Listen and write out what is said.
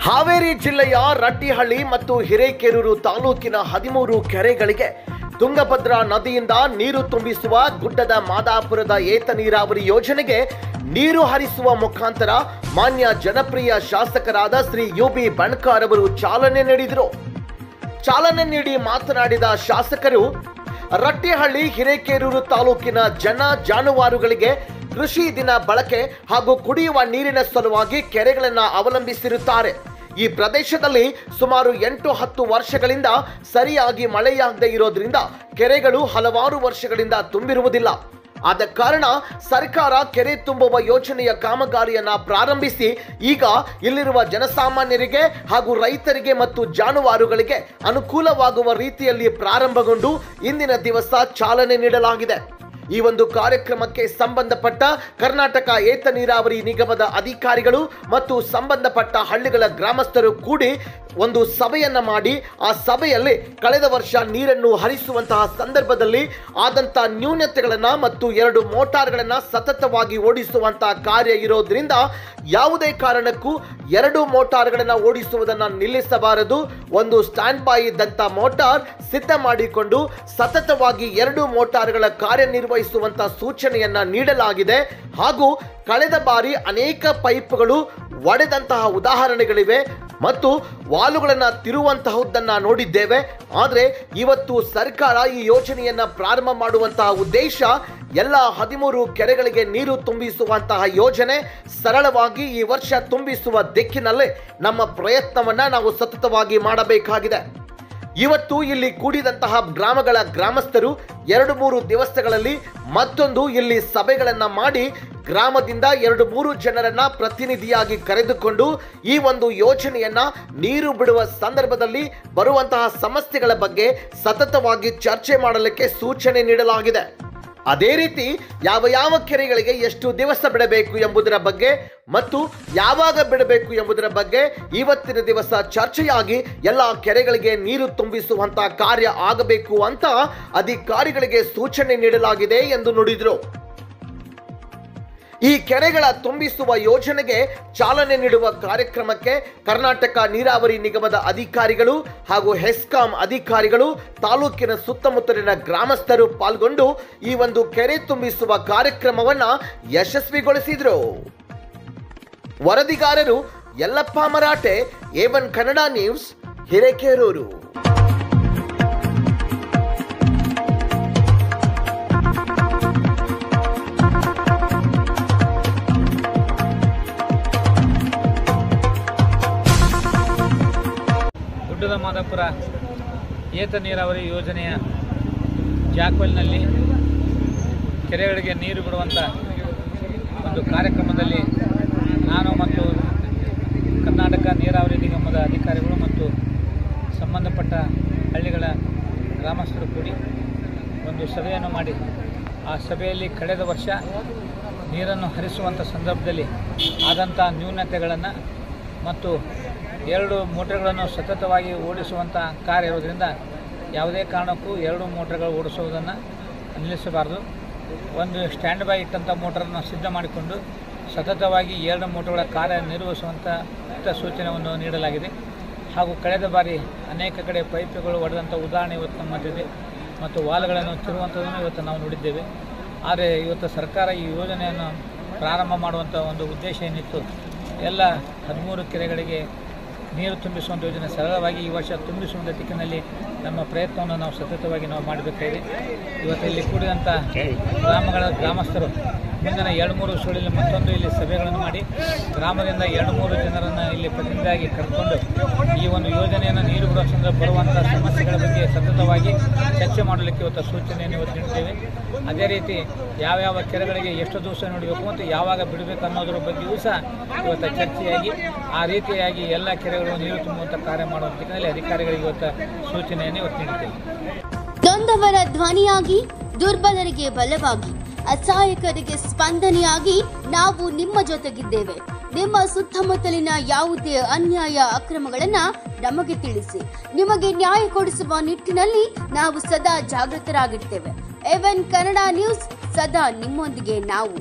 ಹಾವೇರಿ ಜಿಲ್ಲೆಯ ರಟ್ಟಿಹಳ್ಳಿ ಮತ್ತು ಹಿರೇಕೆರೂರು ತಾಲೂಕಿನ 13 ಕೆರೆಗಳಿಗೆ ತುಂಗಭದ್ರಾ ನದಿಯಿಂದ ನೀರು ತುಂಬಿಸುವ ಗುಡ್ಡದ ಮಾದಾಪುರದ ಏತ ನೀರಾವರಿ ಯೋಜನೆಗೆ ನೀರು ಹರಿಸುವ ಮುಖಾಂತರ ಮಾನ್ಯ ಜನಪ್ರಿಯ ಶಾಸಕರಾದ ಶ್ರೀ ಯುಬಿ ಬಣಕಾರ್ ಅವರು ಚಾಲನೆ ನೀಡಿದರು. ಚಾಲನೆ ನೀಡಿ ಮಾತನಾಡಿದ ಶಾಸಕರು, ರಟ್ಟಿಹಳ್ಳಿ ಹಿರೇಕೆರೂರು ತಾಲೂಕಿನ ಜಾನುವಾರುಗಳಿಗೆ ಕೃಷಿ ದಿನ ಬಳಕೆ ಹಾಗೂ ಕುಡಿಯುವ ನೀರಿನ ಸಲುವಾಗಿ ಕೆರೆಗಳನ್ನು ಅವಲಂಬಿಸಿರುತ್ತಾರೆ. ಈ ಪ್ರದೇಶದಲ್ಲಿ ಸುಮಾರು 8-10 ವರ್ಷಗಳಿಂದ ಸರಿಯಾಗಿ ಮಳೆಯಾಗದೇ ಇರೋದ್ರಿಂದ ಕೆರೆಗಳು ಹಲವಾರು ವರ್ಷಗಳಿಂದ ತುಂಬಿರುವುದಿಲ್ಲ. ಆದ ಕಾರಣ ಸರ್ಕಾರ ಕೆರೆ ತುಂಬುವ ಯೋಜನೆಯ ಕಾಮಗಾರಿಯನ್ನ ಪ್ರಾರಂಭಿಸಿ ಈಗ ಇಲ್ಲಿರುವ ಜನಸಾಮಾನ್ಯರಿಗೆ ಹಾಗೂ ರೈತರಿಗೆ ಮತ್ತು ಜಾನುವಾರುಗಳಿಗೆ ಅನುಕೂಲವಾಗುವ ರೀತಿಯಲ್ಲಿ ಪ್ರಾರಂಭಗೊಂಡು ಇಂದಿನ ದಿವಸ ಚಾಲನೆ ನೀಡಲಾಗಿದೆ. ಈ ಒಂದು ಕಾರ್ಯಕ್ರಮಕ್ಕೆ ಸಂಬಂಧಪಟ್ಟ ಕರ್ನಾಟಕ ಏತ ನೀರಾವರಿ ನಿಗಮದ ಅಧಿಕಾರಿಗಳು ಮತ್ತು ಸಂಬಂಧಪಟ್ಟ ಹಳ್ಳಿಗಳ ಗ್ರಾಮಸ್ಥರು ಕೂಡಿ ಒಂದು ಸಭೆಯನ್ನ ಮಾಡಿ ಆ ಸಭೆಯಲ್ಲಿ ಕಳೆದ ವರ್ಷ ನೀರನ್ನು ಹರಿಸುವಂತಹ ಸಂದರ್ಭದಲ್ಲಿ ಆದಂತಹ ನ್ಯೂನತೆಗಳನ್ನ ಮತ್ತು 2 ಮೋಟಾರ್ಗಳನ್ನ ಸತತವಾಗಿ ಓಡಿಸುವಂತಹ ಕಾರ್ಯ ಇರೋದ್ರಿಂದ ಯಾವುದೇ ಕಾರಣಕ್ಕೂ 2 ಮೋಟಾರ್ಗಳನ್ನ ಓಡಿಸುವುದನ್ನ ನಿಲ್ಲಿಸಬಾರದು. ಒಂದು ಸ್ಟ್ಯಾಂಡ್ ಬೈ ಇದ್ದಂತ ಮೋಟಾರ್ ಸಿದ್ಧ ಮಾಡಿಕೊಂಡು ಸತತವಾಗಿ 2 ಮೋಟಾರ್ಗಳ ಕಾರ್ಯನಿರ್ವಹಿಸುವಂತಹ ಸೂಚನೆಯನ್ನ ನೀಡಲಾಗಿದೆ. ಹಾಗೂ ಕಳೆದ ಬಾರಿ ಅನೇಕ ಪೈಪ್ಗಳು ಒಡೆದಂತಹ ಉದಾಹರಣೆಗಳಿವೆ ಮತ್ತು ವಾಲುಗಳನ್ನು ತಿರುವಂತಹದ್ದನ್ನ ನೋಡಿದ್ದೇವೆ. ಆದರೆ ಇವತ್ತು ಸರ್ಕಾರ ಈ ಯೋಜನೆಯನ್ನ ಪ್ರಾರಂಭ ಮಾಡುವಂತಹ ಉದ್ದೇಶ ಎಲ್ಲ 13 ಕೆರೆಗಳಿಗೆ ನೀರು ತುಂಬಿಸುವಂತಹ ಯೋಜನೆ ಸರಳವಾಗಿ ಈ ವರ್ಷ ತುಂಬಿಸುವ ದಿಕ್ಕಿನಲ್ಲಿ ನಮ್ಮ ಪ್ರಯತ್ನವನ್ನ ನಾವು ಸತತವಾಗಿ ಮಾಡಬೇಕಾಗಿದೆ. ಇವತ್ತು ಇಲ್ಲಿ ಕೂಡಿದಂತಹ ಗ್ರಾಮಗಳ ಗ್ರಾಮಸ್ಥರು 2-3 ದಿವಸಗಳಲ್ಲಿ ಮತ್ತೊಂದು ಇಲ್ಲಿ ಸಭೆಗಳನ್ನ ಮಾಡಿ ಗ್ರಾಮದಿಂದ 2-3 ಜನರನ್ನ ಪ್ರತಿನಿಧಿಯಾಗಿ ಕರೆದುಕೊಂಡು ಈ ಒಂದು ಯೋಜನೆಯನ್ನ ನೀರು ಬಿಡುವ ಸಂದರ್ಭದಲ್ಲಿ ಬರುವಂತಹ ಸಮಸ್ಯೆಗಳ ಬಗ್ಗೆ ಸತತವಾಗಿ ಚರ್ಚೆ ಮಾಡಲಿಕ್ಕೆ ಸೂಚನೆ ನೀಡಲಾಗಿದೆ. ಅದೇ ರೀತಿ ಯಾವ ಕೆರೆಗಳಿಗೆ ಎಷ್ಟು ದಿವಸ ಬಿಡಬೇಕು ಎಂಬುದರ ಬಗ್ಗೆ ಮತ್ತು ಯಾವಾಗ ಬಿಡಬೇಕು ಎಂಬುದರ ಬಗ್ಗೆ ಇವತ್ತಿನ ದಿವಸ ಚರ್ಚೆಯಾಗಿ ಎಲ್ಲ ಕೆರೆಗಳಿಗೆ ನೀರು ತುಂಬಿಸುವಂತಹ ಕಾರ್ಯ ಆಗಬೇಕು ಅಂತ ಅಧಿಕಾರಿಗಳಿಗೆ ಸೂಚನೆ ನೀಡಲಾಗಿದೆ ಎಂದು ನುಡಿದರು. ಈ ಕೆರೆಗಳ ತುಂಬಿಸುವ ಯೋಜನೆಗೆ ಚಾಲನೆ ನೀಡುವ ಕಾರ್ಯಕ್ರಮಕ್ಕೆ ಕರ್ನಾಟಕ ನೀರಾವರಿ ನಿಗಮದ ಅಧಿಕಾರಿಗಳು ಹಾಗೂ ಹೆಸ್ಕಾಂ ಅಧಿಕಾರಿಗಳು ತಾಲೂಕಿನ ಸುತ್ತಮುತ್ತಲಿನ ಗ್ರಾಮಸ್ಥರು ಪಾಲ್ಗೊಂಡು ಈ ಒಂದು ಕೆರೆ ತುಂಬಿಸುವ ಕಾರ್ಯಕ್ರಮವನ್ನ ಯಶಸ್ವಿಗೊಳಿಸಿದರು. ವರದಿಗಾರರು ಯಲ್ಲಪ್ಪ ಮರಾಠೆ, A1 ಕನ್ನಡ ನ್ಯೂಸ್, ಹಿರೇಕೆರೂರು. ಗುಡ್ಡದ ಮಾದಾಪುರ ಏತ ನೀರಾವರಿ ಯೋಜನೆಯ ಜಾಕ್ವೆಲ್ನಲ್ಲಿ ಕೆರೆಗಳಿಗೆ ನೀರು ಬಿಡುವಂಥ ಒಂದು ಕಾರ್ಯಕ್ರಮದಲ್ಲಿ ನಾನು ಮತ್ತು ಕರ್ನಾಟಕ ನೀರಾವರಿ ನಿಗಮದ ಅಧಿಕಾರಿಗಳು ಮತ್ತು ಸಂಬಂಧಪಟ್ಟ ಹಳ್ಳಿಗಳ ಗ್ರಾಮಸ್ಥರು ಕೂಡಿ ಒಂದು ಸಭೆಯನ್ನು ಮಾಡಿ ಆ ಸಭೆಯಲ್ಲಿ ಕಳೆದ ವರ್ಷ ನೀರನ್ನು ಹರಿಸುವಂಥ ಸಂದರ್ಭದಲ್ಲಿ ಆದಂಥ ನ್ಯೂನತೆಗಳನ್ನು ಮತ್ತು 2 ಮೋಟರ್ಗಳನ್ನು ಸತತವಾಗಿ ಓಡಿಸುವಂಥ ಕಾರ್ಯ ಇರೋದರಿಂದ ಯಾವುದೇ ಕಾರಣಕ್ಕೂ 2 ಮೋಟರ್ಗಳು ಓಡಿಸುವುದನ್ನು ನಿಲ್ಲಿಸಬಾರದು. ಒಂದು ಸ್ಟ್ಯಾಂಡ್ ಬೈ ಇಟ್ಟಂಥ ಮೋಟರನ್ನು ಸಿದ್ಧ ಮಾಡಿಕೊಂಡು ಸತತವಾಗಿ 2 ಮೋಟರ್ಗಳ ಕಾರ್ಯನಿರ್ವಹಿಸುವಂಥ ಸೂಚನೆಯನ್ನು ನೀಡಲಾಗಿದೆ. ಹಾಗೂ ಕಳೆದ ಬಾರಿ ಅನೇಕ ಕಡೆ ಪೈಪ್ಗಳು ಒಡೆದಂಥ ಉದಾಹರಣೆ ಇವತ್ತು ನಮ್ಮ ಮಧ್ಯೆ ಮತ್ತು ವಾಲ್ಗಳನ್ನು ತಿರುವಂಥದ್ದನ್ನು ಇವತ್ತು ನಾವು ನೋಡಿದ್ದೇವೆ. ಆದರೆ ಇವತ್ತು ಸರ್ಕಾರ ಈ ಯೋಜನೆಯನ್ನು ಪ್ರಾರಂಭ ಮಾಡುವಂಥ ಒಂದು ಉದ್ದೇಶ ಏನಿತ್ತು, ಎಲ್ಲ 13 ಕೆರೆಗಳಿಗೆ ನೀರು ತುಂಬಿಸುವಂಥ ಯೋಜನೆ ಸರಳವಾಗಿ ಈ ವರ್ಷ ತುಂಬಿಸುವಂಥ ದಿಕ್ಕಿನಲ್ಲಿ ನಮ್ಮ ಪ್ರಯತ್ನವನ್ನು ನಾವು ಸತತವಾಗಿ ನಾವು ಮಾಡಬೇಕಾಗಿದೆ. ಇವತ್ತು ಇಲ್ಲಿ ಕೂಡಿದಂಥ ಗ್ರಾಮಗಳ ಗ್ರಾಮಸ್ಥರು ಮುಂದಿನ 2-3 ವರ್ಷಗಳಲ್ಲಿ ಮತ್ತೊಂದು ಇಲ್ಲಿ ಸಭೆಗಳನ್ನು ಮಾಡಿ ಗ್ರಾಮದಿಂದ 2-3 ಜನರನ್ನು ಇಲ್ಲಿ ಪ್ರತಿನಿಧಿಯಾಗಿ ಕರೆದುಕೊಂಡು ಈ ಒಂದು ಯೋಜನೆಯನ್ನು ನೀರು ಬಿಡುವ ಸಂದರ್ಭ ಬರುವಂಥ ಸಮಸ್ಯೆಗಳ ಬಗ್ಗೆ ಸತತವಾಗಿ ಚರ್ಚೆ ಮಾಡಲಿಕ್ಕೆ ಇವತ್ತು ಸೂಚನೆಯನ್ನು ಇವತ್ತು ನೀಡುತ್ತೇವೆ. ಅದೇ ರೀತಿ ಯಾವ್ಯಾವ ಕೆರೆಗಳಿಗೆ ಎಷ್ಟು ದಿವಸ ನೋಡಬೇಕು ಮತ್ತು ಯಾವಾಗ ಬಿಡಬೇಕು ಅನ್ನೋದ್ರ ಬಗ್ಗೆಯೂ ಸಹ ಇವತ್ತು ಚರ್ಚೆಯಾಗಿ ಆ ರೀತಿಯಾಗಿ ಎಲ್ಲ ಕೆರೆಗಳು ನೀರು ತುಂಬುವಂಥ ಕಾರ್ಯ ಮಾಡುವ ದಿಕ್ಕಿನಲ್ಲಿ ಅಧಿಕಾರಿಗಳಿಗೆ ಇವತ್ತು ಸೂಚನೆಯನ್ನು ಇವತ್ತು ನೀಡುತ್ತೇವೆ. ನೊಂದವರ ಧ್ವನಿಯಾಗಿ, ದುರ್ಬಲರಿಗೆ ಬಲವಾಗಿ, ಅಸಹಾಯಕರಿಗೆ ಸ್ಪಂದನೆಯಾಗಿ ನಾವು ನಿಮ್ಮ ಜೊತೆಗಿದ್ದೇವೆ. ನಿಮ್ಮ ಸುತ್ತಮುತ್ತಲಿನ ಯಾವುದೇ ಅನ್ಯಾಯ ಅಕ್ರಮಗಳನ್ನ ನಮಗೆ ತಿಳಿಸಿ. ನಿಮಗೆ ನ್ಯಾಯ ಕೊಡಿಸುವ ನಿಟ್ಟಿನಲ್ಲಿ ನಾವು ಸದಾ ಜಾಗೃತರಾಗಿರ್ತೇವೆ. A1 ಕನ್ನಡ ನ್ಯೂಸ್, ಸದಾ ನಿಮ್ಮೊಂದಿಗೆ ನಾವು.